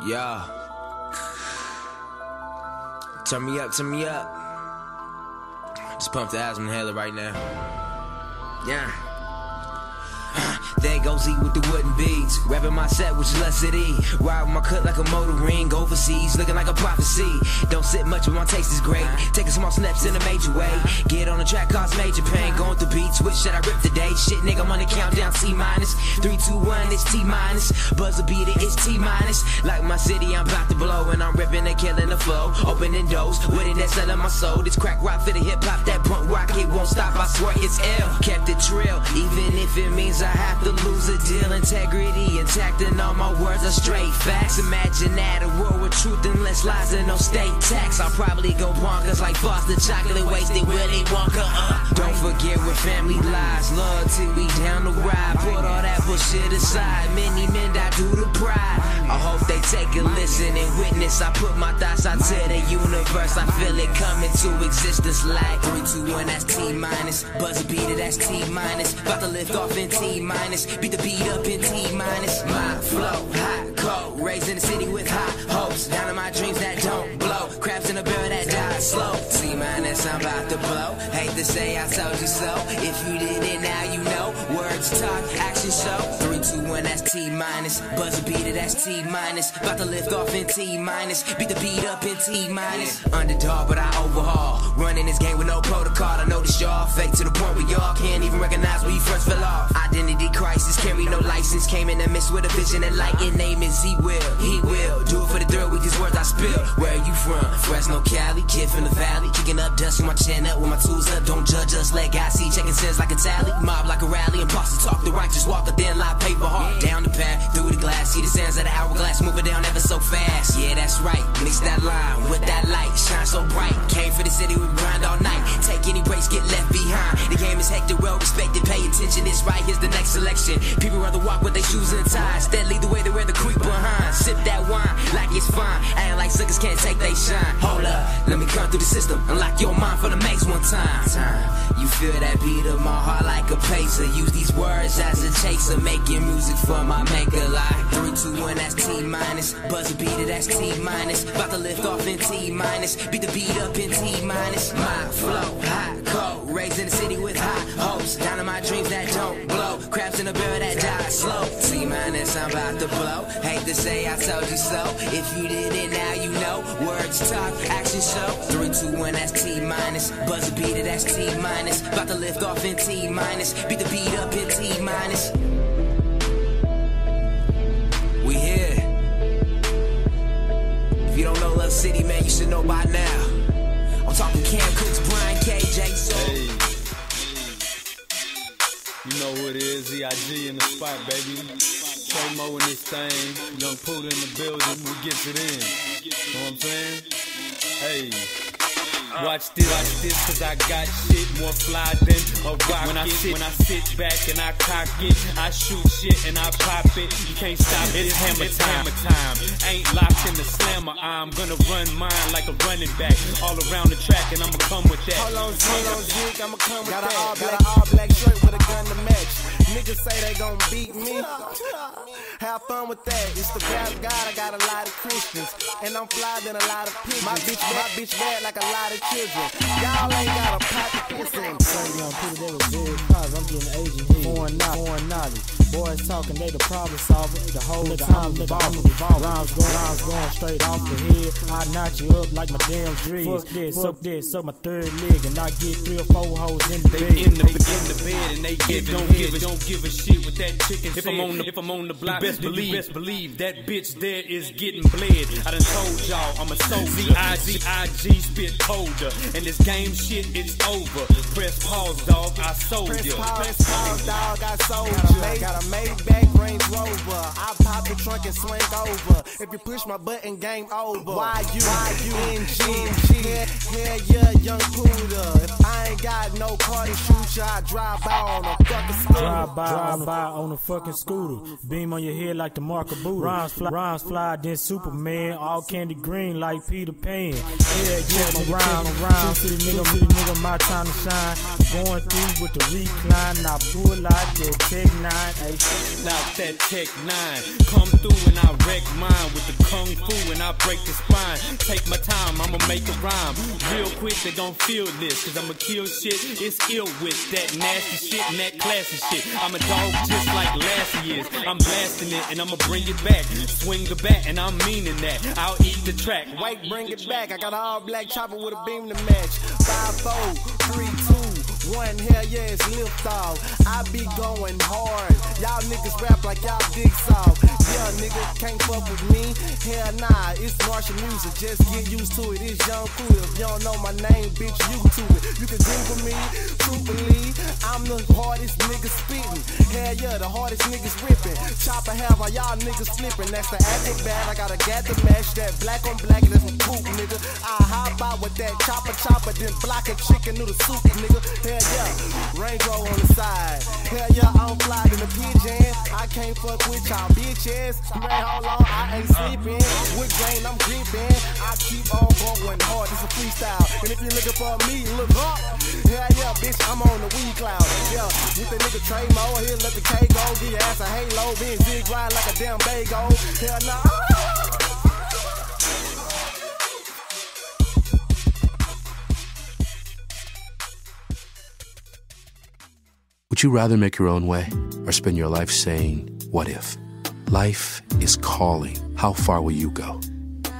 Yeah. Turn me up, turn me up. Just pump the asthma inhaler right now. Yeah. There goes E with the wooden beads. Rapping my set, which is less at E. Ride with my cut like a motor ring. Overseas, looking like a prophecy. Don't sit much, but my taste is great. Taking small steps in a major way. Get on the track, cause major pain. Going through beats, which should I rip today? Shit, nigga, I'm on the countdown, C minus. 3, 2, 1, it's T minus. Buzzer beater, it's T minus. Like my city, I'm about to blow. And I'm ripping and killing the flow. Opening doors, with it that's selling my soul. This crack rock for the hip hop, that punk rock, it won't stop. I swear it's L. Kept it trill, even if it means I have to lose a deal. Integrity intact and all my words are straight facts. Imagine that, a world with truth and less lies and no state tax. I'll probably go bonkers like Foster chocolate wasted Willy Wonka. Don't forget we're family lies, loyalty we down the ride. Put all that bullshit aside, many men die due to pride. I hope they take a listen and witness. I put my thoughts out to the universe, I feel it coming to existence like 3, 2, 1, that's T minus. Buzzer beater, that's T minus. About to lift off in T minus. Beat the beat up in T minus. My flow, hot, cold. Raised in the city with high hopes. Down in my dreams that don't blow. Crabs in a barrel that die slow. T minus, I'm about to blow. Hate to say I told you so. If you didn't, now you know. Words talk, action show. 3, 2, 1, that's T minus. Buzzer beater, that's T minus. About to lift off in T minus. Beat the beat up in T minus. Underdog, but I overhaul. Running this game with no protocol. I notice y'all fake to the point where y'all can't even recognize where you first fell off. Identity crisis, carry no license. Came in the midst with a vision and light. Your name is He will do it for the thrill with these words I spill. Where are you from? Fresno, Cali, kid from the valley. Kicking up dust with my chin up, with my tools up. Don't judge us, let God see. Checking sins like a tally, mob like a rally. Imposter talk, the righteous walk, a thin lie, paper hard. Down the path, through the glass. See the sands of the hourglass, moving down ever so fast. Yeah, that's right. Mix that line with that light, shine so bright. Came for the city, we grind all night. Take any breaks, get left behind. The game is hectic, well respected. Pay attention, it's right. Here's the next selection. People rather walk with their shoes and ties. That lead the way to where the creep behind. Sip that wine like it's fine. Acting like suckers can't take they shine. Hold up, let me come through the system. Unlock your mind for the maze one time. You feel that beat of my heart like a pacer. Use these words as a chaser. Making music for my maker like 3, 2, 1, that's T minus. Buzzer beater, that's T minus. About to lift off in T minus. Beat the beat up in T minus. My flow, hot, cold. Raised in the city with high hopes. Down in my dreams that don't blow. Crabs in a barrel that die slow. T minus, I'm about to blow. Hate to say I told you so. If you didn't, now you know. Words talk, action show. 3, 2, 1, that's T minus. Buzzer beater, that's T minus. About to lift off in T minus. Beat the beat up in T minus. We here. If you don't know Love City, man, you should know by now. I'm talking Cam Cooks, Brian KJ, so. Hey. You know who it is, EIG in the spot, baby. Mo in this thing, Young Poodle in the building, who gets it in. Know what I'm saying? Hey. Watch this, cause I got shit more fly than a rocket. When I sit back and I cock it, I shoot shit and I pop it. You can't stop it, it's hammer time. Ain't locked in the slammer, I'm gonna run mine like a running back. All around the track and I'ma come with that. Hold on, Zeke, I'ma come with that. Got an all black shirt with a gun to match. Niggas say they gon' beat me. Have fun with that. It's the rap God, I got a lot of Christians. And I'm fly than a lot of pigeons. My bitch bad like a lot of children. Y'all ain't got a pocket kissing. Young people, they was very positive. I'm getting Asian here. Foreign knowledge. Boys talking, they the problem solver. The whole time revolving. Rhymes going straight off the head. I knock you up like my damn dreads. Fuck this, suck my third leg, and I get 3 or 4 hoes in the bed. In the bed, and they don't give a shit with that chicken. If I'm on the block, best believe that bitch there is getting bled. I done told y'all I'm a soldier. IG spit colder, and this game shit it's over. Press pause, dog, I sold ya. Press pause, dog, I sold ya. Got a Maybach Range Rover. I pop the trunk and swing over. If you push my button, game over. Y-U-N-G. Hell yeah, Young Poodle. If I ain't got no car to shoot ya, I drive by on a fucking scooter. Drive by on a fucking scooter. Beam on your head like the mark of Buddha. Rhymes fly, then Superman. All candy green like Peter Pan. Yeah, my rhyme. City nigga, my time to shine. line. Going through with the recline. I pull out that Tech 9. Out that Tech 9. Come through and I wreck mine with the kung fu and I break the spine. Take my time, I'ma make a rhyme. Real quick, they gon' feel this. Cause I'ma kill shit, it's ill with that nasty shit and that classy shit. I'm a dog just like Lassie is. I'm blasting it and I'ma bring it back. Swing the bat and I'm meaning that. I'll eat the track. White, bring it back. I got an all black chopper with a beam to match. 5, 4, 3, 2, 1. Hell yeah, it's lift off. I be going hard. Y'all niggas rap like y'all dig soft. Yeah, nigga can't fuck with me. Hell nah, it's Martial music. Just get used to it. It's Young Cool. If you don't know my name, bitch, YouTube it. You can Google me, truthfully. I'm the hardest nigga spitting. Hell yeah, the hardest niggas ripping. Chopper have all y'all niggas flipping. That's the acrobat. I got a gather match. That black on black, that's a poop, nigga. I hop out with that chopper, then block a chicken noodle soup, nigga. Hell yeah, Range Rover on the side. Hell yeah, I'm fly in the pigeon. I can't fuck with y'all bitches. You ain't hold on, I ain't sleeping. With grain, I'm gripping. I keep on going hard. It's a freestyle. And if you're looking for me, look up. Hell yeah, bitch, I'm on the weed cloud. Yeah, with the nigga Trey Mo, he'll let the K go. Get your ass a halo, being zig ride like a damn bago. Hell nah. Would you rather make your own way or spend your life saying, what if? Life is calling. How far will you go?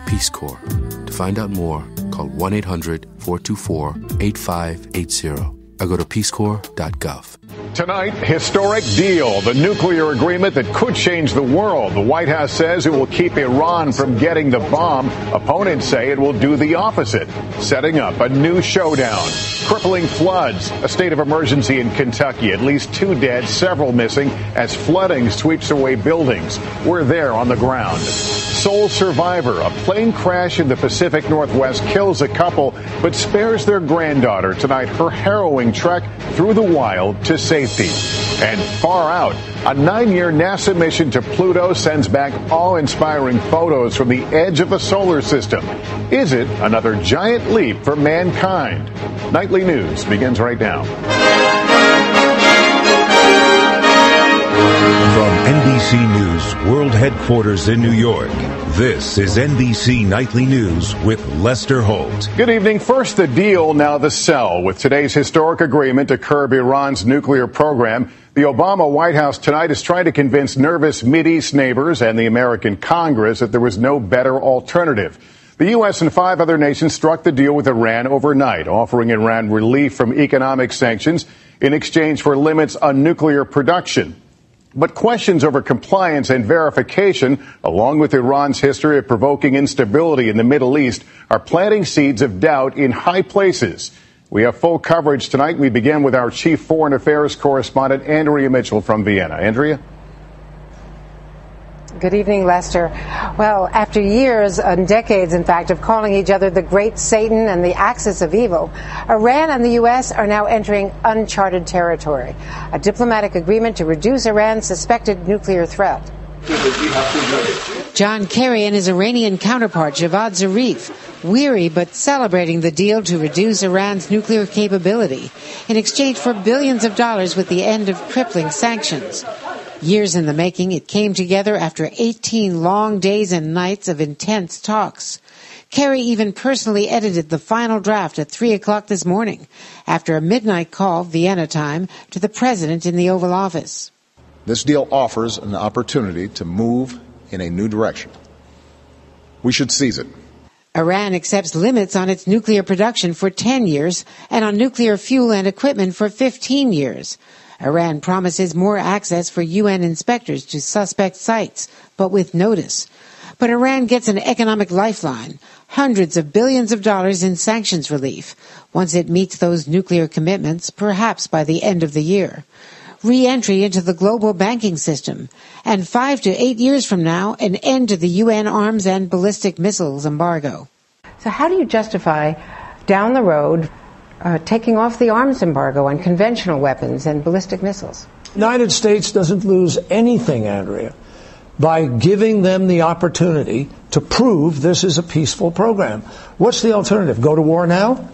Peace Corps. To find out more, call 1-800-424-8580 or go to peacecorps.gov. Tonight, historic deal, the nuclear agreement that could change the world. The White House says it will keep Iran from getting the bomb. Opponents say it will do the opposite, setting up a new showdown. Crippling floods, a state of emergency in Kentucky. At least 2 dead, several missing as flooding sweeps away buildings. We're there on the ground. Sole survivor, a plane crash in the Pacific Northwest kills a couple but spares their granddaughter. Tonight, her harrowing trek through the wild to safety. And far out, a 9-year NASA mission to Pluto sends back awe-inspiring photos from the edge of the solar system. Is it another giant leap for mankind? Nightly News begins right now. From NBC News World Headquarters in New York, this is NBC Nightly News with Lester Holt. Good evening. First the deal, now the sell. With today's historic agreement to curb Iran's nuclear program, the Obama White House tonight is trying to convince nervous Mideast neighbors and the American Congress that there was no better alternative. The U.S. and 5 other nations struck the deal with Iran overnight, offering Iran relief from economic sanctions in exchange for limits on nuclear production. But questions over compliance and verification, along with Iran's history of provoking instability in the Middle East, are planting seeds of doubt in high places. We have full coverage tonight. We begin with our chief foreign affairs correspondent, Andrea Mitchell from Vienna. Andrea? Good evening, Lester. Well, after years and decades, in fact, of calling each other the Great Satan and the Axis of Evil, Iran and the U.S. are now entering uncharted territory. A diplomatic agreement to reduce Iran's suspected nuclear threat. John Kerry and his Iranian counterpart, Javad Zarif, weary but celebrating the deal to reduce Iran's nuclear capability in exchange for billions of dollars with the end of crippling sanctions. Years in the making, it came together after 18 long days and nights of intense talks. Kerry even personally edited the final draft at 3 o'clock this morning after a midnight call, Vienna time, to the president in the Oval Office. This deal offers an opportunity to move in a new direction. We should seize it. Iran accepts limits on its nuclear production for 10 years and on nuclear fuel and equipment for 15 years. Iran promises more access for UN inspectors to suspect sites, but with notice. But Iran gets an economic lifeline, hundreds of billions of dollars in sanctions relief, once it meets those nuclear commitments, perhaps by the end of the year. Re-entry into the global banking system, and 5 to 8 years from now, an end to the UN arms and ballistic missiles embargo. So how do you justify, down the road, taking off the arms embargo on conventional weapons and ballistic missiles? The United States doesn't lose anything, Andrea, by giving them the opportunity to prove this is a peaceful program. What's the alternative? Go to war now?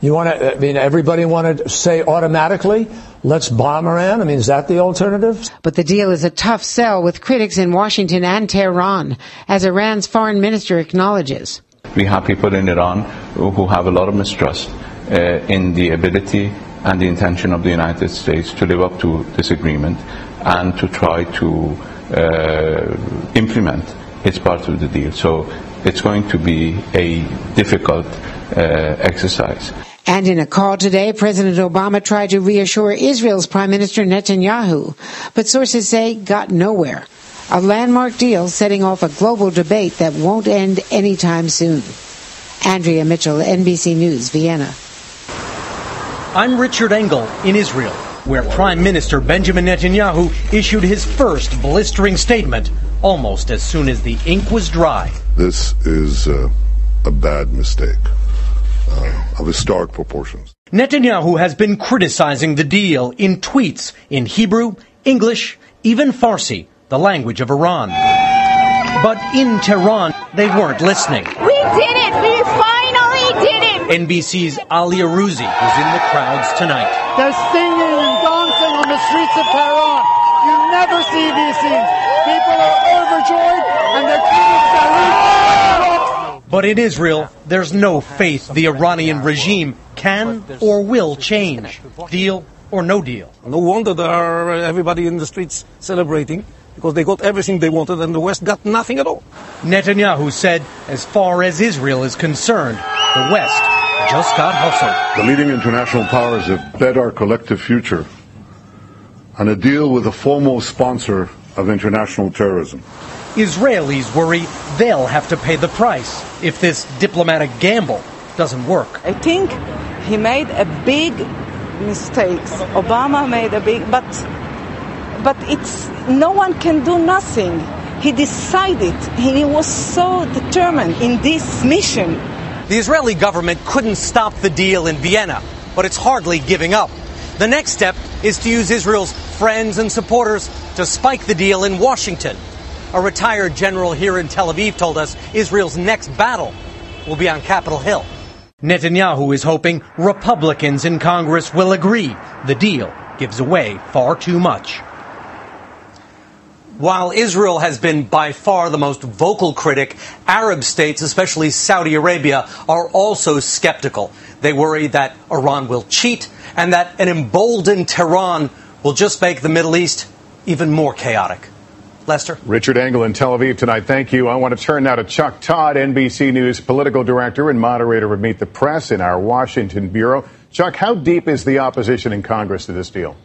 You want to, I mean, everybody want to say automatically, let's bomb Iran? I mean, is that the alternative? But the deal is a tough sell with critics in Washington and Tehran, as Iran's foreign minister acknowledges. We have people in Iran who have a lot of mistrust in the ability and the intention of the United States to live up to this agreement and to try to implement its part of the deal. So it's going to be a difficult exercise. And in a call today, President Obama tried to reassure Israel's Prime Minister Netanyahu, but sources say got nowhere. A landmark deal setting off a global debate that won't end anytime soon. Andrea Mitchell, NBC News, Vienna. I'm Richard Engel in Israel, where Prime Minister Benjamin Netanyahu issued his first blistering statement almost as soon as the ink was dry. This is a bad mistake of historic proportions. Netanyahu has been criticizing the deal in tweets in Hebrew, English, even Farsi, the language of Iran. But in Tehran, they weren't listening. We did it! We finally did it! NBC's Ali Arouzi was in the crowds tonight. They're singing and dancing on the streets of Tehran. You never see these scenes. People are overjoyed and they're But in Israel, there's no faith the Iranian regime can or will change. Deal or no deal. No wonder there are everybody in the streets celebrating, because they got everything they wanted and the West got nothing at all. Netanyahu said, as far as Israel is concerned, the West just got hustled. The leading international powers have bet our collective future on a deal with the foremost sponsor of international terrorism. Israelis worry they'll have to pay the price if this diplomatic gamble doesn't work. I think he made a big mistake. Obama made a big, but it's no one can do nothing. He decided. He was so determined in this mission. The Israeli government couldn't stop the deal in Vienna, but it's hardly giving up. The next step is to use Israel's friends and supporters to spike the deal in Washington. A retired general here in Tel Aviv told us Israel's next battle will be on Capitol Hill. Netanyahu is hoping Republicans in Congress will agree the deal gives away far too much. While Israel has been by far the most vocal critic, Arab states, especially Saudi Arabia, are also skeptical. They worry that Iran will cheat and that an emboldened Tehran will just make the Middle East even more chaotic. Lester? Richard Engel in Tel Aviv tonight. Thank you. I want to turn now to Chuck Todd, NBC News political director and moderator of Meet the Press in our Washington bureau. Chuck, how deep is the opposition in Congress to this deal?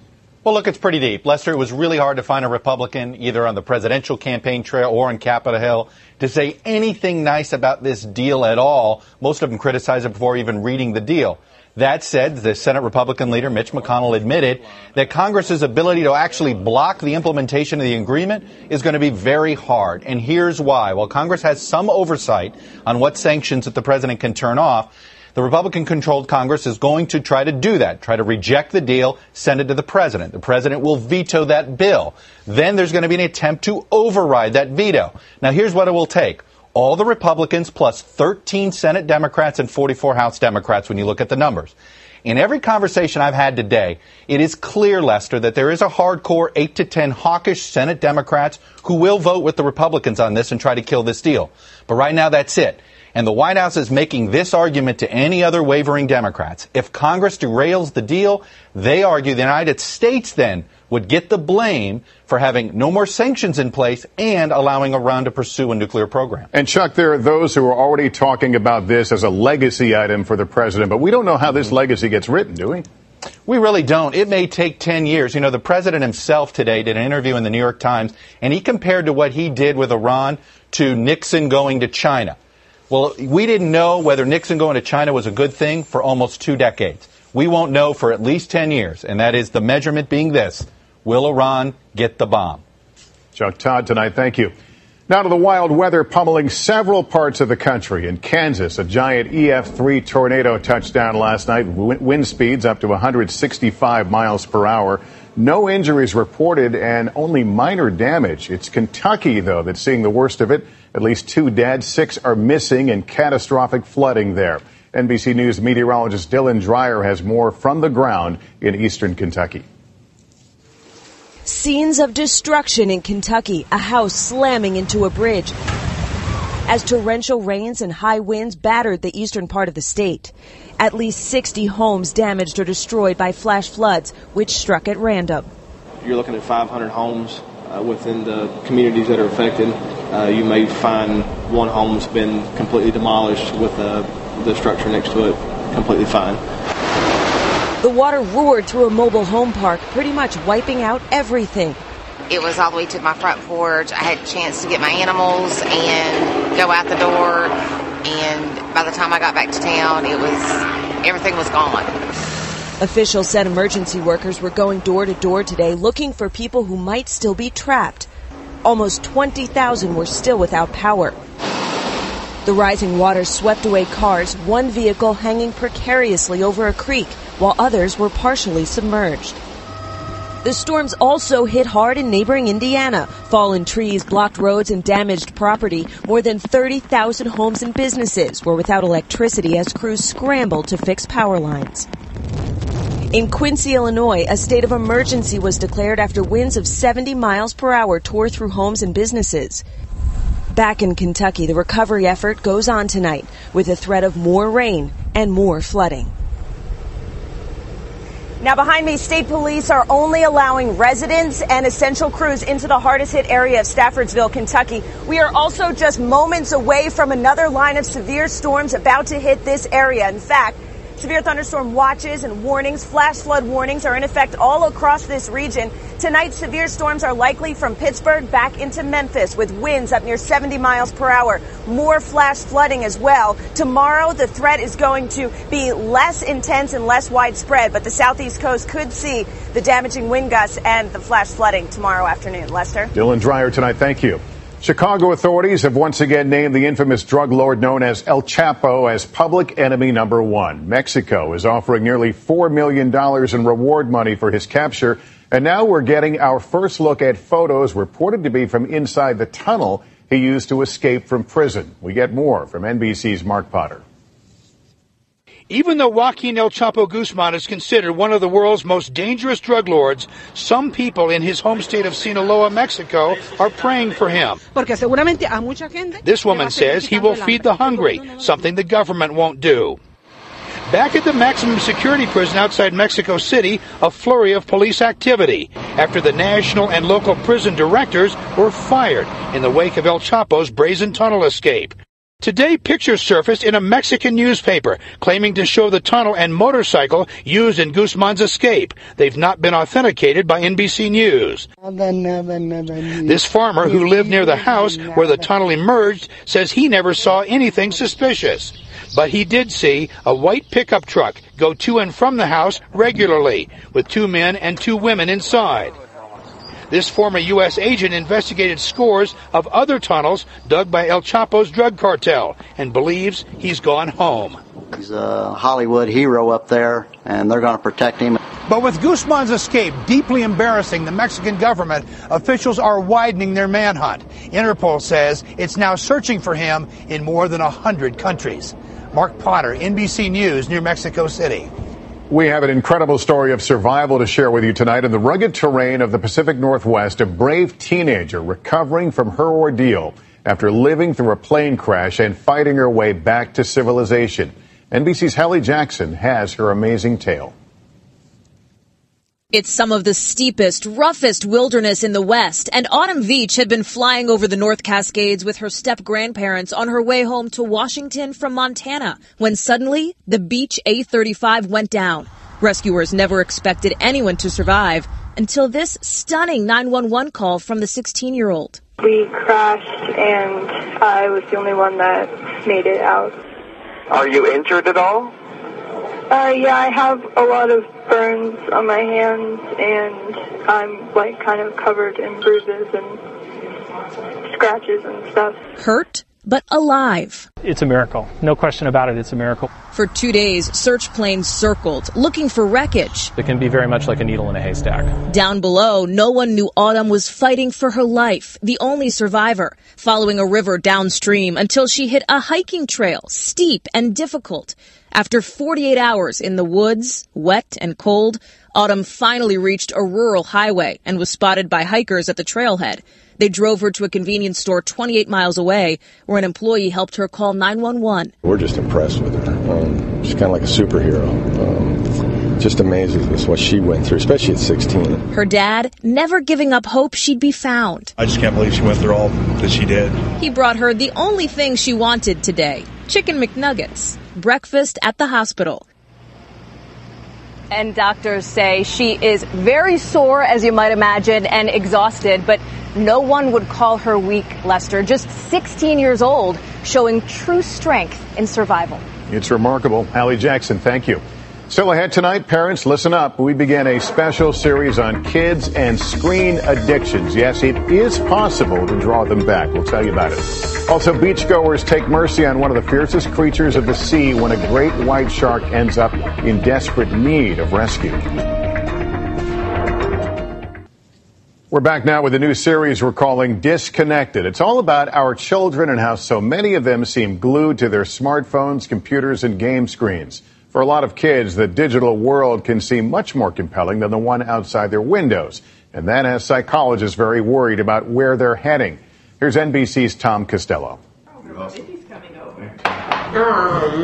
Well, look, it's pretty deep. Lester, it was really hard to find a Republican, either on the presidential campaign trail or on Capitol Hill, to say anything nice about this deal at all. Most of them criticized it before even reading the deal. That said, the Senate Republican leader, Mitch McConnell, admitted that Congress's ability to actually block the implementation of the agreement is going to be very hard. And here's why. While Congress has some oversight on what sanctions that the president can turn off, the Republican-controlled Congress is going to try to do that, try to reject the deal, send it to the president. The president will veto that bill. Then there's going to be an attempt to override that veto. Now, here's what it will take. All the Republicans plus 13 Senate Democrats and 44 House Democrats when you look at the numbers. In every conversation I've had today, it is clear, Lester, that there is a hardcore 8 to 10 hawkish Senate Democrats who will vote with the Republicans on this and try to kill this deal. But right now, that's it. And the White House is making this argument to any other wavering Democrats. If Congress derails the deal, they argue the United States then would get the blame for having no more sanctions in place and allowing Iran to pursue a nuclear program. And Chuck, there are those who are already talking about this as a legacy item for the president, but we don't know how this legacy gets written, do we? We really don't. It may take 10 years. You know, the president himself today did an interview in the New York Times, and he compared to what he did with Iran to Nixon going to China. Well, we didn't know whether Nixon going to China was a good thing for almost 2 decades. We won't know for at least 10 years, and that is the measurement being this. Will Iran get the bomb? Chuck Todd tonight. Thank you. Now to the wild weather pummeling several parts of the country. In Kansas, a giant EF3 tornado touched down last night. Wind speeds up to 165 miles per hour. No injuries reported and only minor damage. It's Kentucky, though, that's seeing the worst of it. At least 2 dead, 6 are missing, and catastrophic flooding there. NBC News meteorologist Dylan Dreyer has more from the ground in eastern Kentucky. Scenes of destruction in Kentucky, a house slamming into a bridge as torrential rains and high winds battered the eastern part of the state. At least 60 homes damaged or destroyed by flash floods, which struck at random. You're looking at 500 homes within the communities that are affected. You may find one home's been completely demolished with the structure next to it completely fine. The water roared through a mobile home park, pretty much wiping out everything. It was all the way to my front porch. I had a chance to get my animals and go out the door. And by the time I got back to town, everything was gone. Officials said emergency workers were going door to door today looking for people who might still be trapped. Almost 20,000 were still without power. The rising water swept away cars, one vehicle hanging precariously over a creek, while others were partially submerged. The storms also hit hard in neighboring Indiana. Fallen trees blocked roads and damaged property. More than 30,000 homes and businesses were without electricity as crews scrambled to fix power lines. In Quincy, Illinois, a state of emergency was declared after winds of 70 miles per hour tore through homes and businesses. Back in Kentucky, the recovery effort goes on tonight with a threat of more rain and more flooding. Now behind me, state police are only allowing residents and essential crews into the hardest hit area of Staffordsville, Kentucky. We are also just moments away from another line of severe storms about to hit this area. In fact, severe thunderstorm watches and warnings, flash flood warnings are in effect all across this region. Tonight, severe storms are likely from Pittsburgh back into Memphis with winds up near 70 miles per hour. More flash flooding as well. Tomorrow, the threat is going to be less intense and less widespread, but the southeast coast could see the damaging wind gusts and the flash flooding tomorrow afternoon. Lester? Dylan Dreyer tonight. Thank you. Chicago authorities have once again named the infamous drug lord known as El Chapo as public enemy number one. Mexico is offering nearly $4 million in reward money for his capture. And now we're getting our first look at photos reported to be from inside the tunnel he used to escape from prison. We get more from NBC's Mark Potter. Even though Joaquin El Chapo Guzman is considered one of the world's most dangerous drug lords, some people in his home state of Sinaloa, Mexico, are praying for him. This woman says he will feed the hungry, something the government won't do. Back at the maximum security prison outside Mexico City, a flurry of police activity after the national and local prison directors were fired in the wake of El Chapo's brazen tunnel escape. Today, pictures surfaced in a Mexican newspaper claiming to show the tunnel and motorcycle used in Guzman's escape. They've not been authenticated by NBC News. This farmer who lived near the house where the tunnel emerged says he never saw anything suspicious. But he did see a white pickup truck go to and from the house regularly, with 2 men and 2 women inside. This former U.S. agent investigated scores of other tunnels dug by El Chapo's drug cartel and believes he's gone home. He's a Hollywood hero up there, and they're going to protect him. But with Guzman's escape deeply embarrassing the Mexican government, officials are widening their manhunt. Interpol says it's now searching for him in more than 100 countries. Mark Potter, NBC News, near Mexico City. We have an incredible story of survival to share with you tonight. In the rugged terrain of the Pacific Northwest, a brave teenager recovering from her ordeal after living through a plane crash and fighting her way back to civilization. NBC's Hallie Jackson has her amazing tale. It's some of the steepest, roughest wilderness in the West, and Autumn Veach had been flying over the North Cascades with her step-grandparents on her way home to Washington from Montana, when suddenly the Beech A-35 went down. Rescuers never expected anyone to survive until this stunning 911 call from the 16-year-old. We crashed, and I was the only one that made it out. Are you injured at all? Yeah, I have a lot of burns on my hands, and I'm kind of covered in bruises and scratches and stuff. Hurt? but alive. It's a miracle. No question about it. It's a miracle. For 2 days, search planes circled, looking for wreckage. It can be very much like a needle in a haystack. Down below, no one knew Autumn was fighting for her life, the only survivor, following a river downstream until she hit a hiking trail, steep and difficult. After 48 hours in the woods, wet and cold, Autumn finally reached a rural highway and was spotted by hikers at the trailhead. They drove her to a convenience store 28 miles away, where an employee helped her call 911. We're just impressed with her. She's kind of like a superhero. Just amazes us what she went through, especially at 16. Her dad never giving up hope she'd be found. I just can't believe she went through all that she did. He brought her the only thing she wanted today, Chicken McNuggets, breakfast at the hospital. And doctors say she is very sore, as you might imagine, and exhausted, but no one would call her weak, Lester. Just 16 years old, showing true strength in survival. It's remarkable. Allie Jackson, thank you. Still ahead tonight, parents, listen up. We begin a special series on kids and screen addictions. Yes, it is possible to draw them back. We'll tell you about it. Also, beachgoers take mercy on one of the fiercest creatures of the sea when a great white shark ends up in desperate need of rescue. We're back now with a new series we're calling Disconnected. It's all about our children and how so many of them seem glued to their smartphones, computers, and game screens. For a lot of kids, the digital world can seem much more compelling than the one outside their windows. And that has psychologists very worried about where they're heading. Here's NBC's Tom Costello. Oh,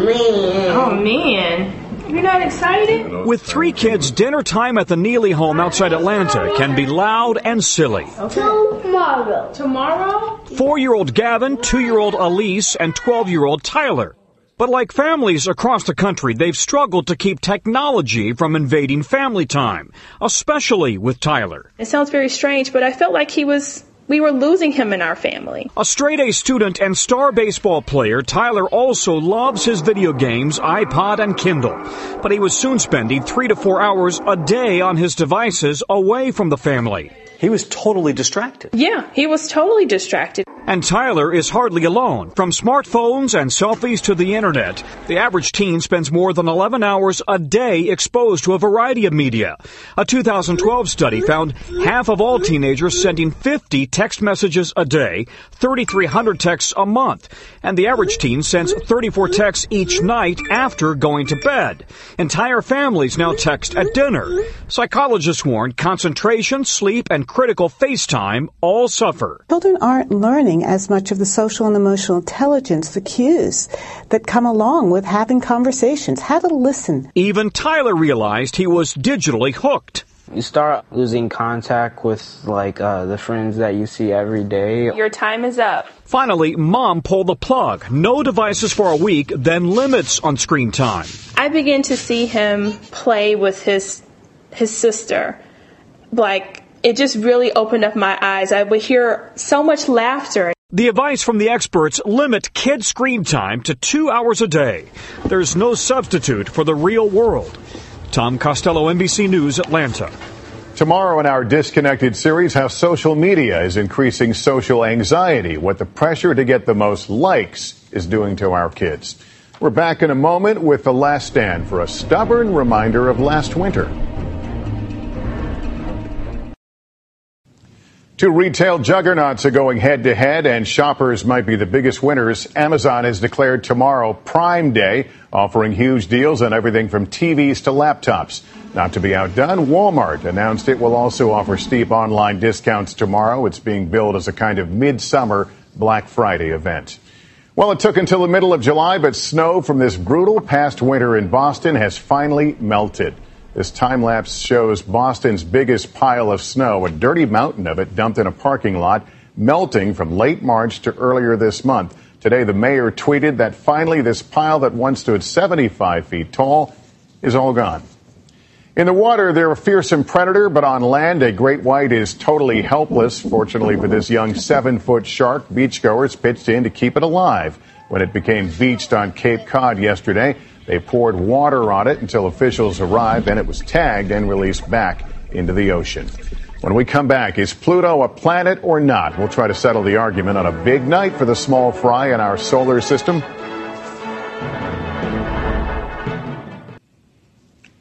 man. Oh, man. You're not excited? With 3 kids, dinner time at the Neely home outside Atlanta can be loud and silly. Okay. Tomorrow. Tomorrow? 4-year-old Gavin, 2-year-old Elise, and 12-year-old Tyler. But like families across the country, they've struggled to keep technology from invading family time, especially with Tyler. It sounds very strange, but I felt like we were losing him in our family. A straight-A student and star baseball player, Tyler also loves his video games, iPod, and Kindle. But he was soon spending 3 to 4 hours a day on his devices away from the family. He was totally distracted. Yeah, he was totally distracted. And Tyler is hardly alone. From smartphones and selfies to the internet, the average teen spends more than 11 hours a day exposed to a variety of media. A 2012 study found half of all teenagers sending 50 text messages a day, 3,300 texts a month. And the average teen sends 34 texts each night after going to bed. Entire families now text at dinner. Psychologists warn concentration, sleep, and critical face time all suffer. Children aren't learning as much of the social and emotional intelligence, the cues that come along with having conversations, how to listen. Even Tyler realized he was digitally hooked. You start losing contact with the friends that you see every day. Your time is up. Finally, mom pulled the plug. No devices for a week, then limits on screen time. I began to see him play with his sister. It just really opened up my eyes. I would hear so much laughter. The advice from the experts: limit kid screen time to 2 hours a day. There's no substitute for the real world. Tom Costello, NBC News, Atlanta. Tomorrow in our Disconnected series, how social media is increasing social anxiety, what the pressure to get the most likes is doing to our kids. We're back in a moment with The Last Stand for a stubborn reminder of last winter. 2 retail juggernauts are going head-to-head, and shoppers might be the biggest winners. Amazon has declared tomorrow Prime Day, offering huge deals on everything from TVs to laptops. Not to be outdone, Walmart announced it will also offer steep online discounts tomorrow. It's being billed as a kind of midsummer Black Friday event. Well, it took until the middle of July, but snow from this brutal past winter in Boston has finally melted. This time-lapse shows Boston's biggest pile of snow, a dirty mountain of it dumped in a parking lot, melting from late March to earlier this month. Today, the mayor tweeted that finally this pile that once stood 75 feet tall is all gone. In the water, they're a fearsome predator, but on land, a great white is totally helpless. Fortunately for this young 7-foot shark, beachgoers pitched in to keep it alive. When it became beached on Cape Cod yesterday, they poured water on it until officials arrived, and it was tagged and released back into the ocean. When we come back, is Pluto a planet or not? We'll try to settle the argument on a big night for the small fry in our solar system.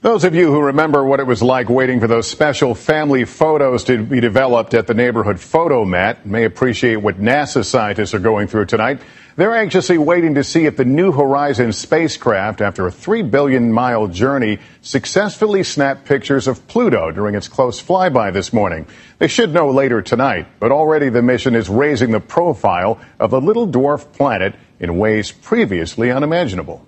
Those of you who remember what it was like waiting for those special family photos to be developed at the neighborhood photo mat may appreciate what NASA scientists are going through tonight. They're anxiously waiting to see if the New Horizons spacecraft, after a 3 billion-mile journey, successfully snapped pictures of Pluto during its close flyby this morning. They should know later tonight, but already the mission is raising the profile of the little dwarf planet in ways previously unimaginable.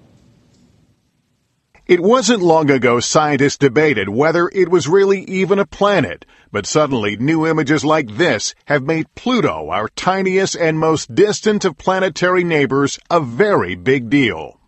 It wasn't long ago scientists debated whether it was really even a planet, but suddenly new images like this have made Pluto, our tiniest and most distant of planetary neighbors, a very big deal.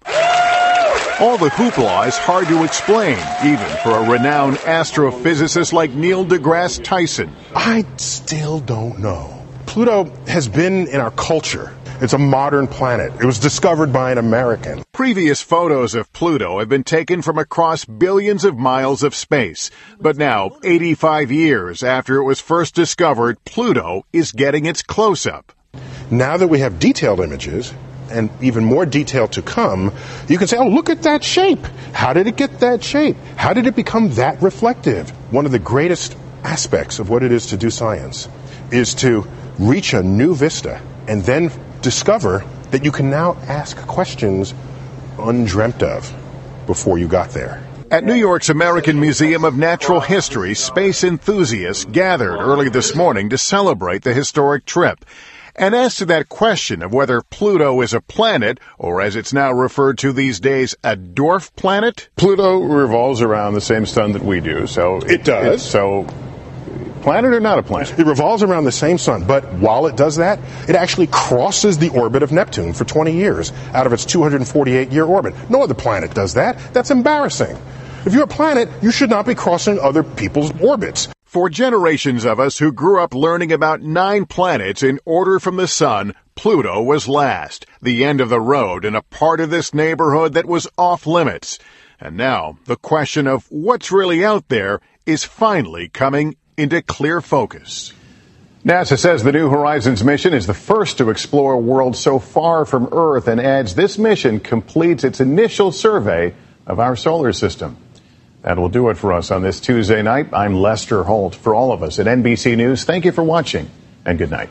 All the hoopla is hard to explain, even for a renowned astrophysicist like Neil deGrasse Tyson. I still don't know. Pluto has been in our culture. It's a modern planet. It was discovered by an American. Previous photos of Pluto have been taken from across billions of miles of space. But now, 85 years after it was first discovered, Pluto is getting its close-up. Now that we have detailed images, and even more detail to come, you can say, oh, look at that shape. How did it get that shape? How did it become that reflective? One of the greatest aspects of what it is to do science is to reach a new vista and then discover that you can now ask questions undreamt of before you got there. At New York's American Museum of Natural History, space enthusiasts gathered early this morning to celebrate the historic trip. And as to that question of whether Pluto is a planet, or as it's now referred to these days, a dwarf planet, Pluto revolves around the same sun that we do, so it does. Planet or not a planet? It revolves around the same sun, but while it does that, it actually crosses the orbit of Neptune for 20 years out of its 248-year orbit. No other planet does that. That's embarrassing. If you're a planet, you should not be crossing other people's orbits. For generations of us who grew up learning about 9 planets in order from the sun, Pluto was last, the end of the road in a part of this neighborhood that was off limits. And now, the question of what's really out there is finally coming into clear focus. NASA says the New Horizons mission is the first to explore a world so far from Earth and adds this mission completes its initial survey of our solar system. That will do it for us on this Tuesday night. I'm Lester Holt. For all of us at NBC News, thank you for watching and good night.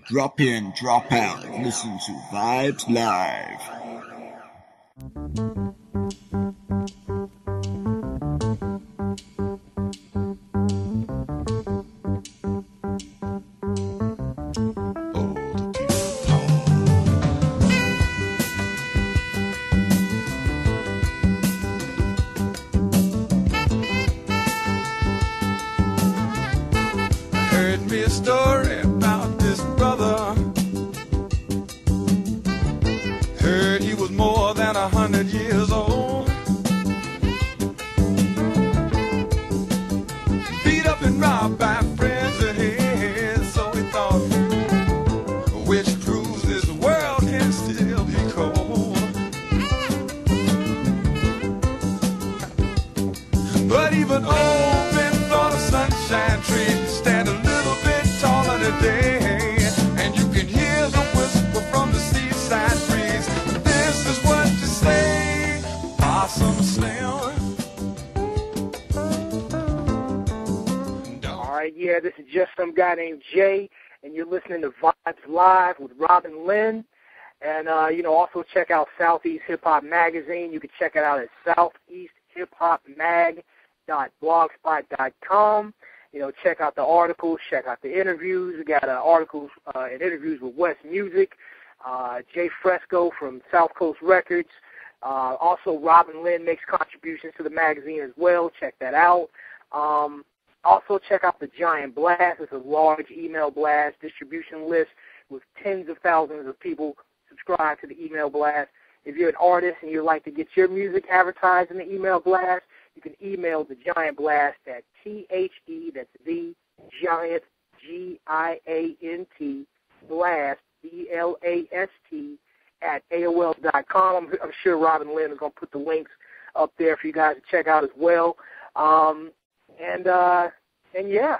Drop in, drop out. Listen to Vibes Live. Heard me a story about this brother. Heard he was more than 100 years old. Beat up and robbed by friends of his, so he thought, which proves this world can still be cold. But even old men thought a sunshine tree stand a little bit taller today, and you can hear the whisper from the seaside breeze. This is what you say, Possum Slim. All right, yeah, this is just some guy named Jay, and you're listening to Vibes Live with Robin Lynn. And, also check out Southeast Hip Hop Magazine. You can check it out at southeasthiphopmag.blogspot.com. Check out the articles, check out the interviews. We got articles and interviews with West Music, Jay Fresco from South Coast Records. Also, Robin Lynn makes contributions to the magazine as well. Check that out. Also, check out the Giant Blast. It's a large email blast distribution list with tens of thousands of people subscribe to the email blast. If you're an artist and you'd like to get your music advertised in the email blast, you can email the Giant Blast at THE, that's the Giant, GIANT, Blast, BLAST, at AOL.com. I'm sure Robin Lynn is going to put the links up there for you guys to check out as well. And yeah,